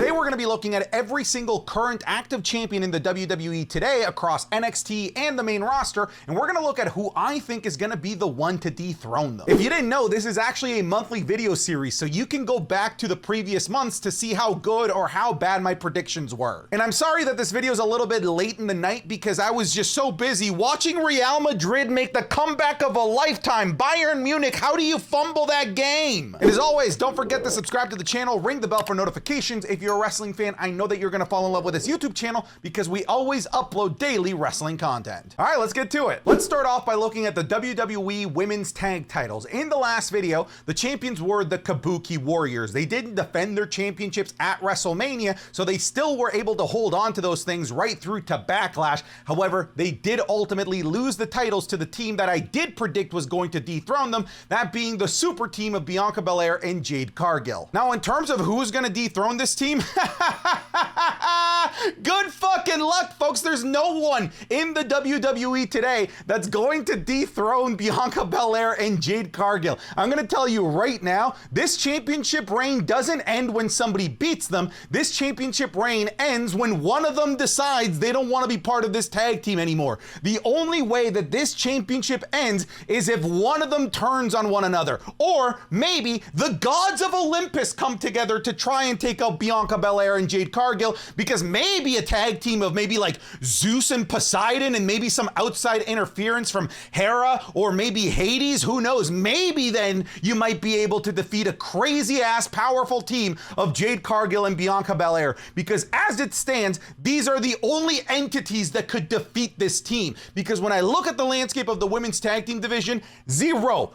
Today we're going to be looking at every single current active champion in the WWE today across NXT and the main roster, and we're going to look at who I think is going to be the one to dethrone them. If you didn't know, this is actually a monthly video series, so you can go back to the previous months to see how good or how bad my predictions were. And I'm sorry that this video is a little bit late in the night because I was just so busy watching Real Madrid make the comeback of a lifetime. Bayern Munich, how do you fumble that game? And as always, don't forget to subscribe to the channel, ring the bell for notifications. If you're a wrestling fan, I know that you're gonna fall in love with this YouTube channel because we always upload daily wrestling content. All right, let's get to it. Let's start off by looking at the WWE Women's Tag Titles. In the last video, the champions were the Kabuki Warriors. They didn't defend their championships at WrestleMania, so they still were able to hold on to those things right through to Backlash. However, they did ultimately lose the titles to the team that I did predict was going to dethrone them, that being the super team of Bianca Belair and Jade Cargill. Now, in terms of who's gonna dethrone this team, good fucking luck, folks. There's no one in the WWE today that's going to dethrone Bianca Belair and Jade Cargill. I'm gonna tell you right now, this championship reign doesn't end when somebody beats them. This championship reign ends when one of them decides they don't want to be part of this tag team anymore. The only way that this championship ends is if one of them turns on one another, or maybe the gods of Olympus come together to try and take out Bianca Belair and Jade Cargill, because maybe a tag team of maybe like Zeus and Poseidon and maybe some outside interference from Hera or maybe Hades, who knows, maybe then you might be able to defeat a crazy ass powerful team of Jade Cargill and Bianca Belair, because as it stands, these are the only entities that could defeat this team. Because when I look at the landscape of the women's tag team division, zero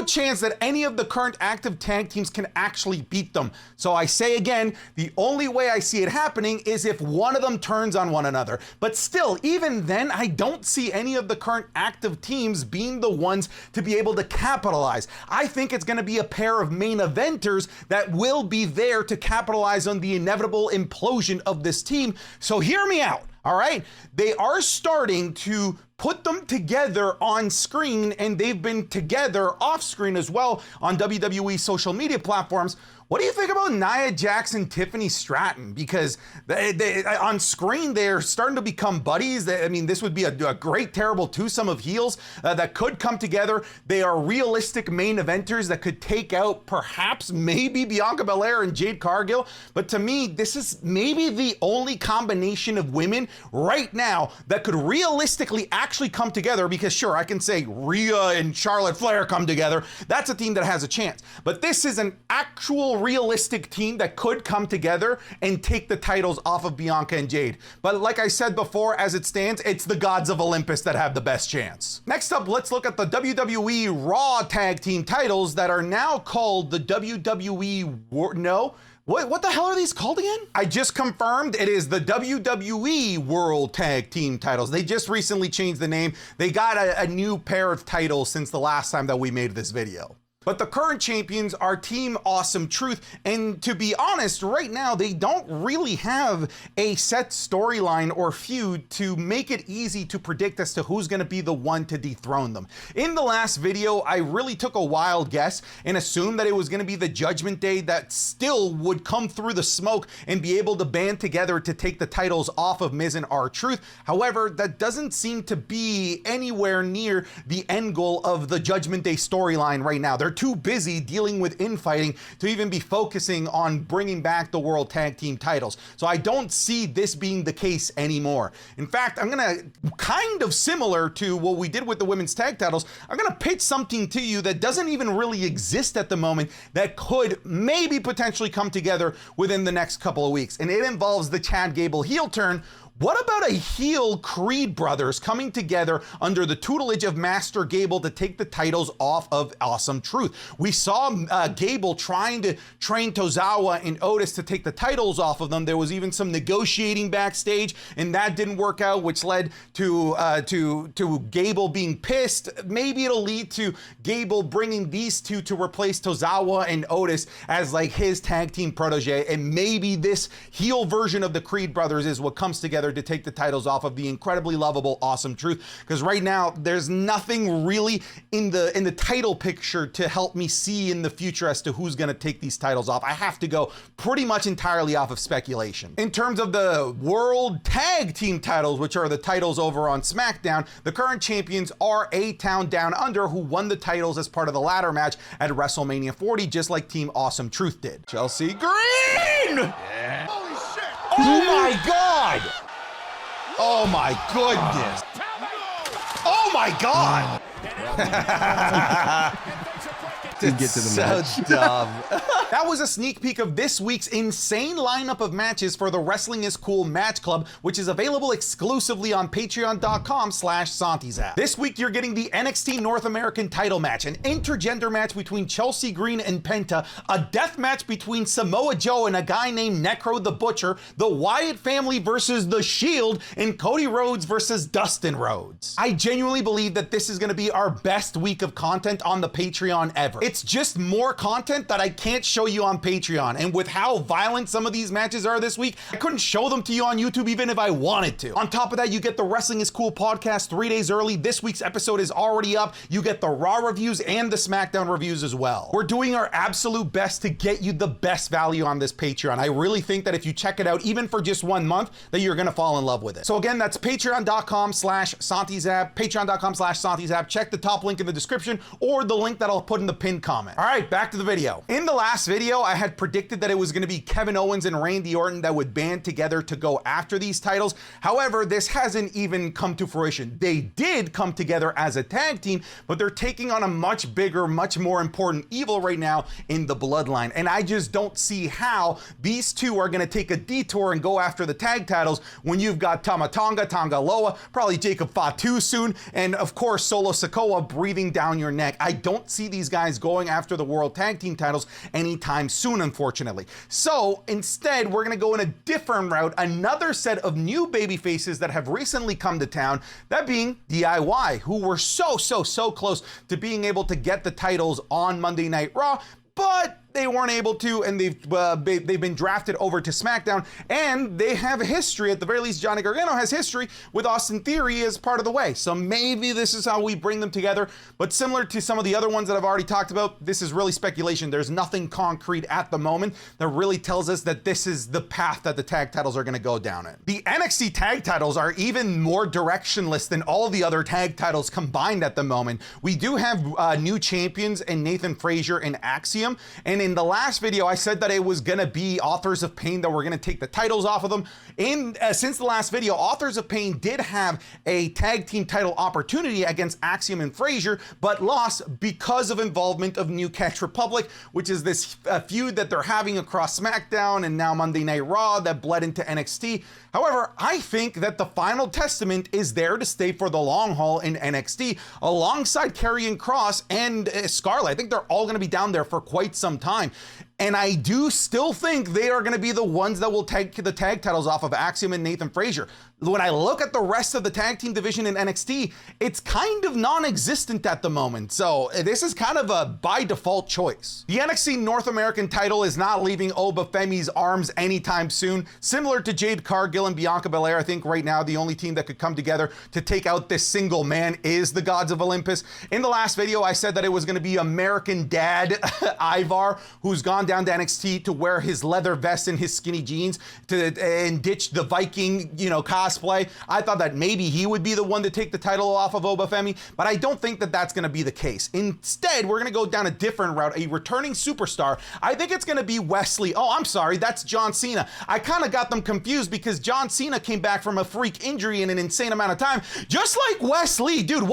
chance that any of the current active tag teams can actually beat them. So I say again, the only way I see it happening is if one of them turns on one another. But still, even then, I don't see any of the current active teams being the ones to be able to capitalize. I think it's going to be a pair of main eventers that will be there to capitalize on the inevitable implosion of this team. So hear me out. All right, they are starting to put them together on screen, and they've been together off screen as well on WWE social media platforms. What do you think about Nia Jax and Tiffany Stratton? Because they on screen, they're starting to become buddies. I mean, this would be a great, terrible twosome of heels that could come together. They are realistic main eventers that could take out perhaps maybe Bianca Belair and Jade Cargill. But to me, this is maybe the only combination of women right now that could realistically actually come together, because sure, I can say Rhea and Charlotte Flair come together. That's a team that has a chance. But this is an actual realistic team that could come together and take the titles off of Bianca and Jade. But like I said before, as it stands, it's the gods of Olympus that have the best chance. Next up, let's look at the WWE Raw Tag Team titles that are now called the WWE What the hell are these called again? I just confirmed it is the WWE World Tag Team titles. They just recently changed the name. They got a new pair of titles since the last time that we made this video. But the current champions are Team Awesome Truth, and to be honest, right now they don't really have a set storyline or feud to make it easy to predict as to who's going to be the one to dethrone them. In the last video, I really took a wild guess and assumed that it was going to be the Judgment Day that still would come through the smoke and be able to band together to take the titles off of Miz and R-Truth. However, that doesn't seem to be anywhere near the end goal of the Judgment Day storyline right now. They're too busy dealing with infighting to even be focusing on bringing back the World Tag Team titles. So I don't see this being the case anymore. In fact, I'm gonna, kind of similar to what we did with the women's tag titles, I'm gonna pitch something to you that doesn't even really exist at the moment that could maybe potentially come together within the next couple of weeks. And it involves the Chad Gable heel turn. What about a heel Creed brothers coming together under the tutelage of Master Gable to take the titles off of Awesome Truth? We saw Gable trying to train Tozawa and Otis to take the titles off of them. There was even some negotiating backstage, and that didn't work out, which led to Gable being pissed. Maybe it'll lead to Gable bringing these two to replace Tozawa and Otis as like his tag team protege, and maybe this heel version of the Creed brothers is what comes together together to take the titles off of the incredibly lovable Awesome Truth, because right now there's nothing really in the title picture to help me see in the future as to who's going to take these titles off. I have to go pretty much entirely off of speculation. In terms of the World Tag Team titles, which are the titles over on SmackDown, the current champions are A-Town Down Under, who won the titles as part of the ladder match at WrestleMania 40, just like Team Awesome Truth did. Chelsea Green! Yeah. Holy shit! Oh my God! Oh my goodness! Oh my God! Didn't get to the match. So dumb. That was a sneak peek of this week's insane lineup of matches for the Wrestling is Cool Match Club, which is available exclusively on patreon.com/SantiZap. This week, you're getting the NXT North American title match, an intergender match between Chelsea Green and Penta, a death match between Samoa Joe and a guy named Necro the Butcher, the Wyatt family versus The Shield, and Cody Rhodes versus Dustin Rhodes. I genuinely believe that this is going to be our best week of content on the Patreon ever. It's just more content that I can't show you on Patreon, and with how violent some of these matches are this week, I couldn't show them to you on YouTube even if I wanted to. On top of that, you get the Wrestling is Cool podcast 3 days early. This week's episode is already up. You get the Raw reviews and the SmackDown reviews as well. We're doing our absolute best to get you the best value on this Patreon. I really think that if you check it out, even for just 1 month, that you're gonna fall in love with it. So again, that's patreon.com/SantiZap, patreon.com/SantiZap. Check the top link in the description or the link that I'll put in the pinned comment. All right, back to the video. In the last video, I had predicted that it was going to be Kevin Owens and Randy Orton that would band together to go after these titles. However, this hasn't even come to fruition. They did come together as a tag team, but they're taking on a much bigger, much more important evil right now in the Bloodline. And I just don't see how these two are going to take a detour and go after the tag titles when you've got Tama Tonga, Tonga Loa, probably Jacob Fatu soon, and of course Solo Sikoa breathing down your neck. I don't see these guys going after the World Tag Team titles anytime soon, unfortunately. So instead, we're gonna go in a different route, another set of new baby faces that have recently come to town, that being DIY, who were so close to being able to get the titles on Monday Night Raw, but they weren't able to, and they've been drafted over to SmackDown, and they have a history. At the very least, Johnny Gargano has history with Austin Theory as part of the way. So maybe this is how we bring them together. But similar to some of the other ones that I've already talked about, this is really speculation. There's nothing concrete at the moment that really tells us that this is the path that the tag titles are going to go down in. The NXT tag titles are even more directionless than all the other tag titles combined at the moment. We do have new champions in Nathan Frazier and Axiom, and in the last video, I said that it was gonna be Authors of Pain that were gonna take the titles off of them. And since the last video, Authors of Pain did have a tag team title opportunity against Axiom and Frazier, but lost because of involvement of New Catch Republic, which is this feud that they're having across SmackDown and now Monday Night Raw that bled into NXT. However, I think that the Final Testament is there to stay for the long haul in NXT, alongside Karrion Kross and Scarlett. I think they're all gonna be down there for quite some time. And I do still think they are going to be the ones that will take the tag titles off of Axiom and Nathan Frazier. When I look at the rest of the tag team division in NXT, it's kind of non-existent at the moment. So this is kind of a by default choice. The NXT North American title is not leaving Oba Femi's arms anytime soon. Similar to Jade Cargill and Bianca Belair, I think right now the only team that could come together to take out this single man is the Gods of Olympus. In the last video, I said that it was going to be American Dad Ivar, who's gone down to NXT to wear his leather vest and his skinny jeans and ditch the Viking, cosplay. I thought that maybe he would be the one to take the title off of Oba Femi, but I don't think that that's going to be the case. Instead, we're going to go down a different route, a returning superstar. I think it's going to be Wesley. Oh, I'm sorry, that's John Cena. I kind of got them confused because John Cena came back from a freak injury in an insane amount of time, just like Wesley. Dude,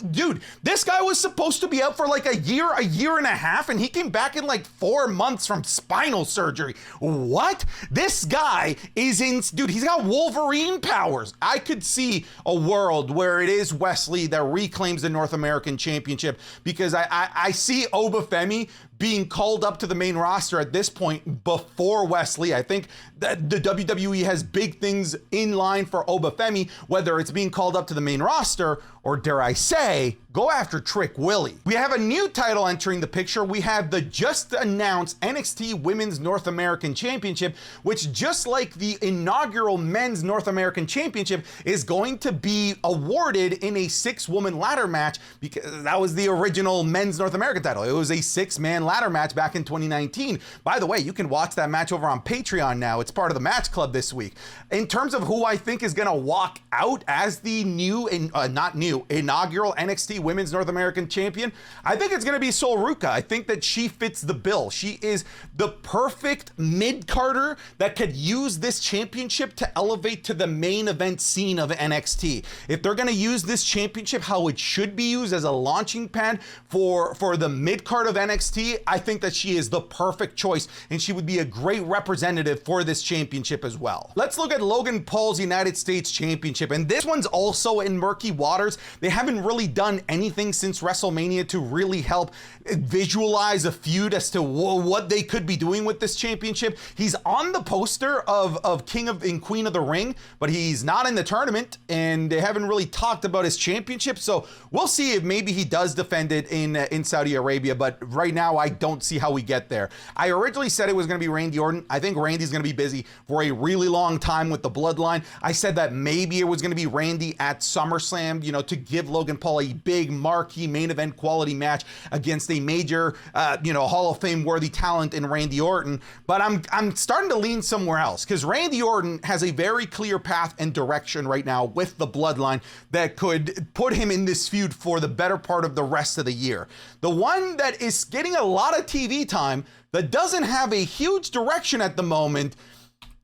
dude, this guy was supposed to be out for like a year and a half, and he came back in like 4 months from spinal surgery. What? This guy is dude, he's got Wolverine powers. I could see a world where it is Wesley that reclaims the North American Championship, because I see Oba Femi being called up to the main roster at this point before Wesley. I think that the WWE has big things in line for Obafemi, whether it's being called up to the main roster or, dare I say, go after Trick Willie. We have a new title entering the picture. We have the just announced NXT Women's North American Championship, which, just like the inaugural Men's North American Championship, is going to be awarded in a 6-woman ladder match, because that was the original Men's North American title. It was a 6-man ladder match back in 2019. By the way, you can watch that match over on Patreon now. It's part of the Match Club this week. In terms of who I think is going to walk out as the new, inaugural NXT Women's North American Champion, I think it's going to be Sol Ruca. I think that she fits the bill. She is the perfect mid-carder that could use this championship to elevate to the main event scene of NXT. If they're going to use this championship how it should be used, as a launching pad for the mid-card of NXT, I think that she is the perfect choice, and she would be a great representative for this championship as well. Let's look at Logan Paul's United States Championship, and this one's also in murky waters. They haven't really done anything since WrestleMania to really help visualize a feud as to what they could be doing with this championship. He's on the poster of King of and Queen of the Ring, but he's not in the tournament, and they haven't really talked about his championship, so we'll see if maybe he does defend it in Saudi Arabia, but right now I don't see how we get there. I originally said it was going to be Randy Orton. I think Randy's going to be busy for a really long time with the bloodline. I said that maybe it was going to be Randy at SummerSlam, to give Logan Paul a big marquee main event quality match against a major, Hall of Fame worthy talent in Randy Orton. But I'm starting to lean somewhere else, because Randy Orton has a very clear path and direction right now with the bloodline that could put him in this feud for the better part of the rest of the year. The one that is getting a lot of TV time that doesn't have a huge direction at the moment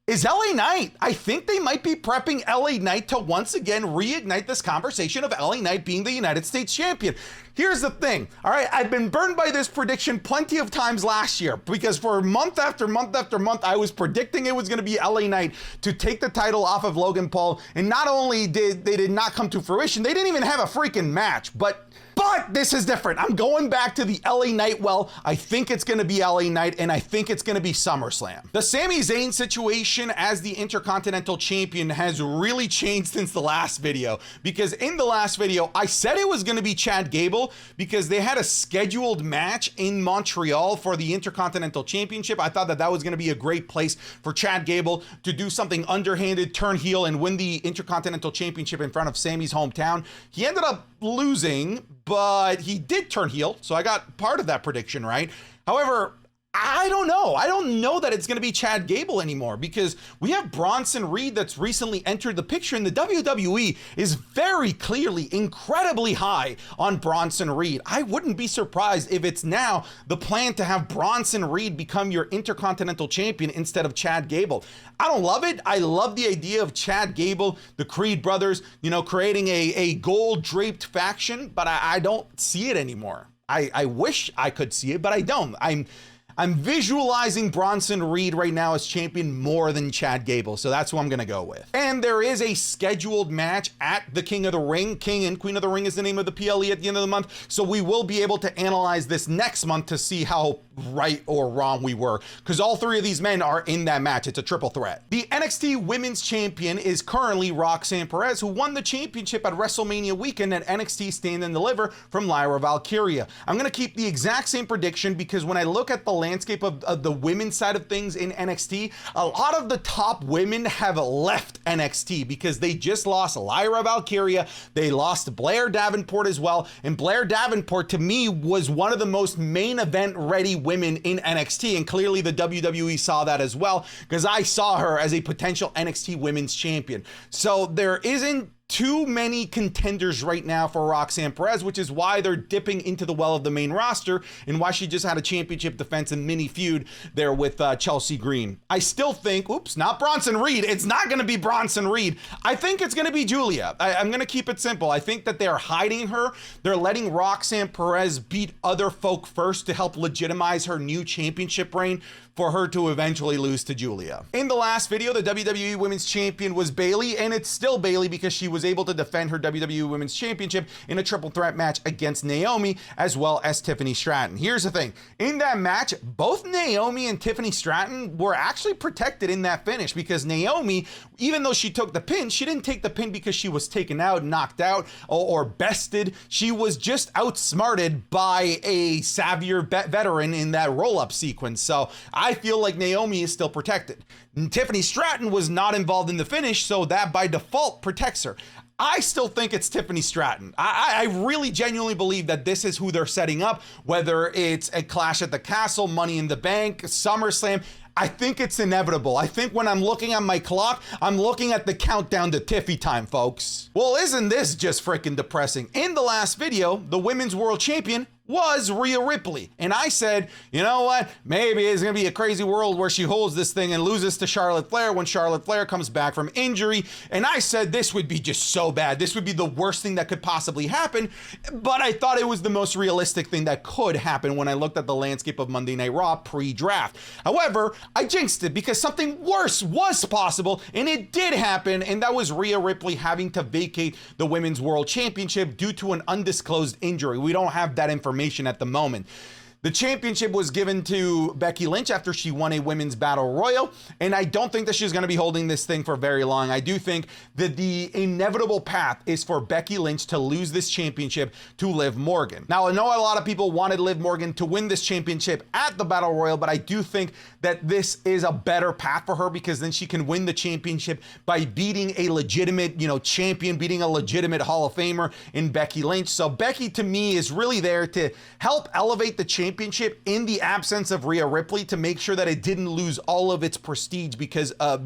is LA Knight. I think they might be prepping LA Knight to once again reignite this conversation of LA Knight being the United States champion. Here's the thing, all right? I've been burned by this prediction plenty of times last year, because for month after month after month, I was predicting it was going to be LA Knight to take the title off of Logan Paul. And not only did they not come to fruition, they didn't even have a freaking match. But this is different. I'm going back to the LA Knight well. I think it's going to be LA Knight, and I think it's going to be SummerSlam. The Sami Zayn situation as the Intercontinental Champion has really changed since the last video, because in the last video, I said it was going to be Chad Gable because they had a scheduled match in Montreal for the Intercontinental Championship. I thought that was going to be a great place for Chad Gable to do something underhanded, turn heel, and win the Intercontinental Championship in front of Sami's hometown. He ended up losing, but he did turn heel, so I got part of that prediction right. However, I don't know. I don't know that it's going to be Chad Gable anymore, because we have Bronson Reed that's recently entered the picture, and the WWE is very clearly incredibly high on Bronson Reed. I wouldn't be surprised if it's now the plan to have Bronson Reed become your Intercontinental Champion instead of Chad Gable. I don't love it. I love the idea of Chad Gable, the Creed brothers, creating a gold-draped faction, but I don't see it anymore. I wish I could see it, but I don't. I'm visualizing Bronson Reed right now as champion more than Chad Gable, so that's who I'm going to go with. And there is a scheduled match at the King of the Ring. King and Queen of the Ring is the name of the PLE at the end of the month, so we will be able to analyze this next month to see how right or wrong we were, because all three of these men are in that match. It's a triple threat. The NXT Women's Champion is currently Roxanne Perez, who won the championship at WrestleMania weekend at NXT Stand and Deliver from Lyra Valkyria. I'm going to keep the exact same prediction, because when I look at the landscape of the women's side of things in NXT, a lot of the top women have left NXT because they just lost Lyra Valkyria. They lost Blair Davenport as well, and Blair Davenport to me was one of the most main event ready women in NXT, and clearly the WWE saw that as well, because I saw her as a potential NXT Women's Champion. So there isn't too many contenders right now for Roxanne Perez, which is why they're dipping into the well of the main roster, and why she just had a championship defense and mini feud there with Chelsea Green. I still think, not Bronson Reed. It's not going to be Bronson Reed. I think it's going to be Julia. I'm going to keep it simple. I think that they're hiding her. They're letting Roxanne Perez beat other folk first to help legitimize her new championship reign for her to eventually lose to Julia. In the last video, the WWE Women's Champion was Bayley, and it's still Bayley because she was was able to defend her WWE Women's Championship in a triple threat match against Naomi as well as Tiffany Stratton. Here's the thing. In that match, both Naomi and Tiffany Stratton were actually protected in that finish because Naomi, even though she took the pin, she didn't take the pin because she was taken out, knocked out, or bested. She was just outsmarted by a savvier veteran in that roll-up sequence. So I feel like Naomi is still protected. Tiffany Stratton was not involved in the finish, so that by default protects her. I still think it's Tiffany Stratton. I really genuinely believe that this is who they're setting up, whether it's a Clash at the Castle, Money in the Bank, SummerSlam. I think it's inevitable. I think when I'm looking at my clock, I'm looking at the countdown to Tiffy time, folks. Well, isn't this just freaking depressing? In the last video, the Women's World Champion was Rhea Ripley. And I said, you know what? Maybe it's going to be a crazy world where she holds this thing and loses to Charlotte Flair when Charlotte Flair comes back from injury. And I said this would be just so bad. This would be the worst thing that could possibly happen. But I thought it was the most realistic thing that could happen when I looked at the landscape of Monday Night Raw pre-draft. However, I jinxed it because something worse was possible, and it did happen, and that was Rhea Ripley having to vacate the Women's World Championship due to an undisclosed injury. We don't have that information at the moment. The championship was given to Becky Lynch after she won a women's battle royal, and I don't think that she's going to be holding this thing for very long. I do think that the inevitable path is for Becky Lynch to lose this championship to Liv Morgan. Now, I know a lot of people wanted Liv Morgan to win this championship at the battle royal, but I do think that this is a better path for her because then she can win the championship by beating a legitimate, champion, beating a legitimate Hall of Famer in Becky Lynch. So Becky, to me, is really there to help elevate the championship in the absence of Rhea Ripley to make sure that it didn't lose all of its prestige because of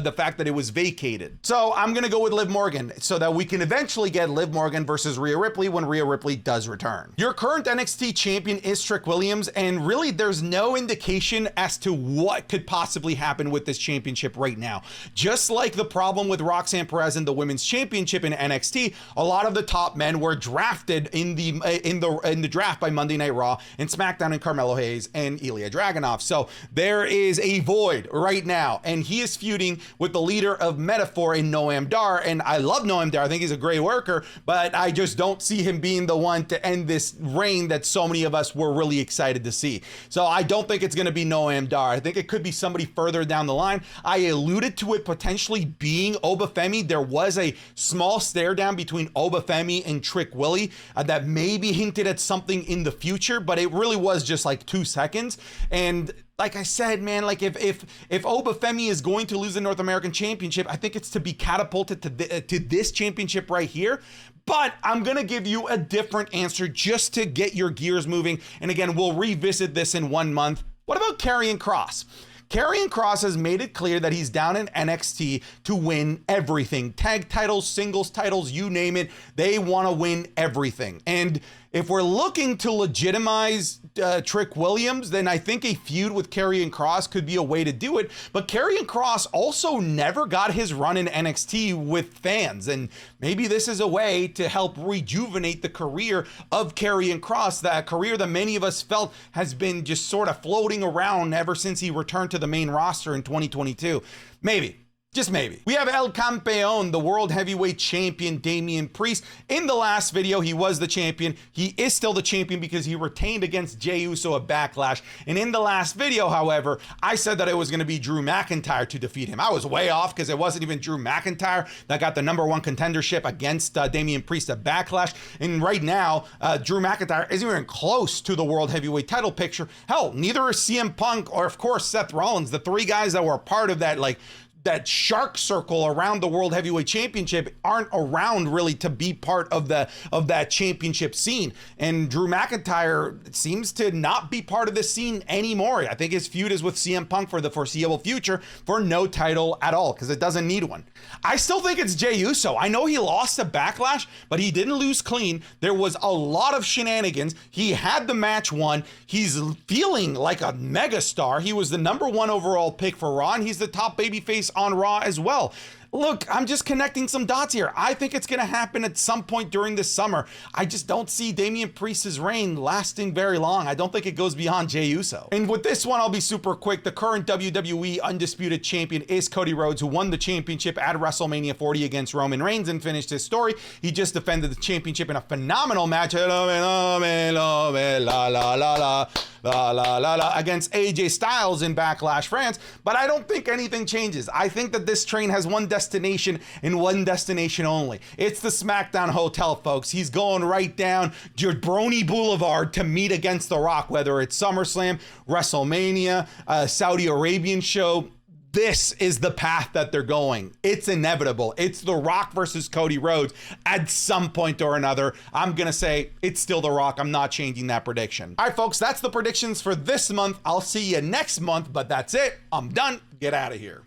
the fact that it was vacated. So I'm going to go with Liv Morgan so that we can eventually get Liv Morgan versus Rhea Ripley when Rhea Ripley does return. Your current NXT champion is Trick Williams, and really there's no indication as to what could possibly happen with this championship right now. Just like the problem with Roxanne Perez in the women's championship in NXT, a lot of the top men were drafted in the draft by Monday Night Raw and SmackDown and Carmelo Hayes and Ilya Dragunov. So there is a void right now, and he is feuding with the leader of Metaphor in Noam Dar, and I love Noam Dar. I think he's a great worker, but I just don't see him being the one to end this reign that so many of us were really excited to see. So I don't think it's going to be Noam Dar. I think it could be somebody further down the line. I alluded to it potentially being Obafemi. There was a small stare down between Obafemi and Trick Willie that maybe hinted at something in the future, but it really was just like 2 seconds. And like I said, man, like if Obafemi is going to lose the North American Championship, I think it's to be catapulted to this championship right here. But I'm going to give you a different answer just to get your gears moving. And again, we'll revisit this in 1 month. What about Karrion Kross? Karrion Kross has made it clear that he's down in NXT to win everything. Tag titles, singles titles, you name it. They want to win everything. And if we're looking to legitimize Trick Williams, then I think a feud with Karrion Kross could be a way to do it. But Karrion Kross also never got his run in NXT with fans. And maybe this is a way to help rejuvenate the career of Karrion Kross, that career that many of us felt has been just sort of floating around ever since he returned to the main roster in 2022. Maybe. Just maybe. We have El Campeón, the World Heavyweight Champion, Damian Priest. In the last video, he was the champion. He is still the champion because he retained against Jey Uso at Backlash. And in the last video, however, I said that it was going to be Drew McIntyre to defeat him. I was way off because it wasn't even Drew McIntyre that got the #1 contendership against Damian Priest at Backlash. And right now, Drew McIntyre isn't even close to the World Heavyweight title picture. Hell, neither is CM Punk or, of course, Seth Rollins, the three guys that were a part of that shark circle around the World Heavyweight Championship aren't around really to be part of that championship scene. And Drew McIntyre seems to not be part of the scene anymore. I think his feud is with CM Punk for the foreseeable future for no title at all because it doesn't need one. I still think it's Jey Uso. I know he lost to Backlash, but he didn't lose clean. There was a lot of shenanigans. He had the match won. He's feeling like a megastar. He was the #1 overall pick for Raw, and he's the top babyface on Raw as well. Look, I'm just connecting some dots here. I think it's going to happen at some point during this summer. I just don't see Damian Priest's reign lasting very long. I don't think it goes beyond Jey Uso. And with this one, I'll be super quick. The current WWE Undisputed Champion is Cody Rhodes, who won the championship at WrestleMania 40 against Roman Reigns and finished his story. He just defended the championship in a phenomenal match against AJ Styles in Backlash France, but I don't think anything changes. I think that this train has one destination and one destination only. It's the SmackDown Hotel, folks. He's going right down Jabroni Boulevard to meet against The Rock, whether it's SummerSlam, WrestleMania, Saudi Arabian show. This is the path that they're going. It's inevitable. It's The Rock versus Cody Rhodes at some point or another. I'm going to say it's still The Rock. I'm not changing that prediction. All right, folks, that's the predictions for this month. I'll see you next month, but that's it. I'm done. Get out of here.